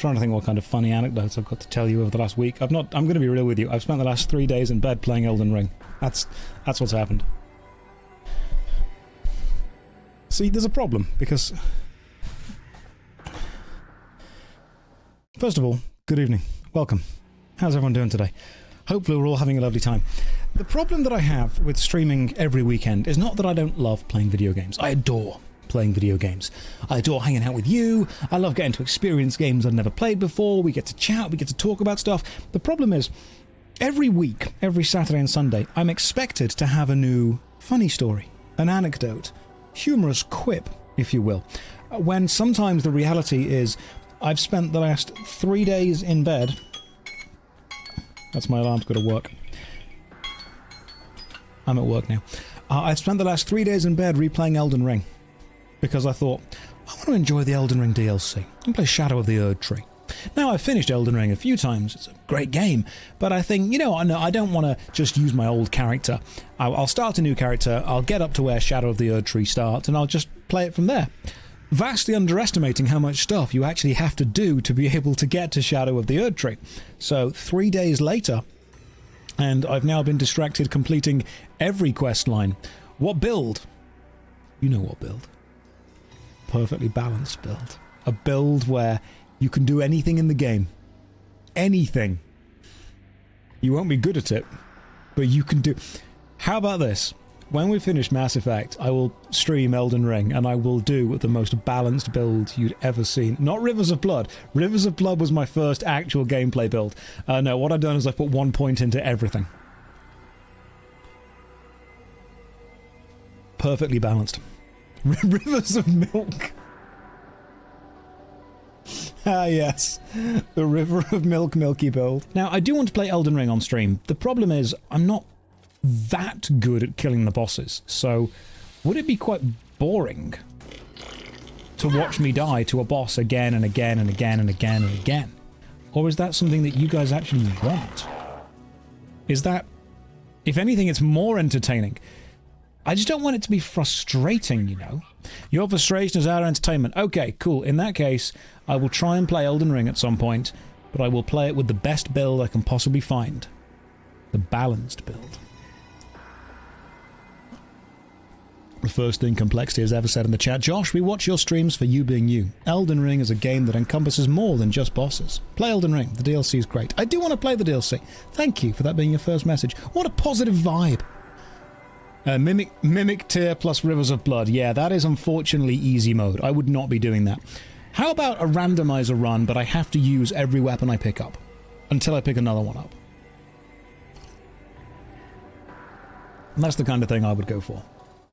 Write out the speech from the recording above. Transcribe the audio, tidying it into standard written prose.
trying to think what kind of funny anecdotes I've got to tell you over the last week. I'm going to be real with you. I've spent the last 3 days in bed playing Elden Ring. That's what's happened. See, there's a problem, because... First of all, good evening. Welcome. How's everyone doing today? Hopefully we're all having a lovely time. The problem that I have with streaming every weekend is not that I don't love playing video games. I adore playing video games. I adore hanging out with you. I love getting to experience games I've never played before. We get to chat, we get to talk about stuff. The problem is, every week, every Saturday and Sunday, I'm expected to have a new funny story, an anecdote, humorous quip, if you will. When sometimes the reality is, I've spent the last 3 days in bed. That's my alarm's got to work. I'm at work now. I've spent the last 3 days in bed replaying Elden Ring. Because I thought, I want to enjoy the Elden Ring DLC and play Shadow of the Erdtree. Now, I've finished Elden Ring a few times. It's a great game. But I think, you know, I don't want to just use my old character. I'll start a new character, I'll get up to where Shadow of the Erdtree starts, and I'll just play it from there. Vastly underestimating how much stuff you actually have to do to be able to get to Shadow of the Erdtree. So 3 days later, and I've now been distracted completing every quest line. What build? You know what build. Perfectly balanced build. A build where you can do anything in the game. Anything. You won't be good at it, but you can do... How about this? When we finish Mass Effect, I will stream Elden Ring, and I will do the most balanced build you'd ever seen. Not Rivers of Blood. Rivers of Blood was my first actual gameplay build. No, what I've done is I've put 1 point into everything. Perfectly balanced. Rivers of Milk. Ah, yes. The River of Milk Milky build. Now, I do want to play Elden Ring on stream. The problem is, I'm not that good at killing the bosses, so would it be quite boring to watch me die to a boss again and again and again and again and again? Or is that something that you guys actually want? Is that, if anything, it's more entertaining? I just don't want it to be frustrating, you know? Your frustration is our entertainment. Okay, cool. In that case, I will try and play Elden Ring at some point, but I will play it with the best build I can possibly find. The balanced build. The first thing Complexity has ever said in the chat. Josh, we watch your streams for you being you. Elden Ring is a game that encompasses more than just bosses. Play Elden Ring. The DLC is great. I do want to play the DLC. Thank you for that being your first message. What a positive vibe. Mimic tier plus Rivers of Blood. Yeah, that is unfortunately easy mode. I would not be doing that. How about a randomizer run, but I have to use every weapon I pick up until I pick another one up? And that's the kind of thing I would go for.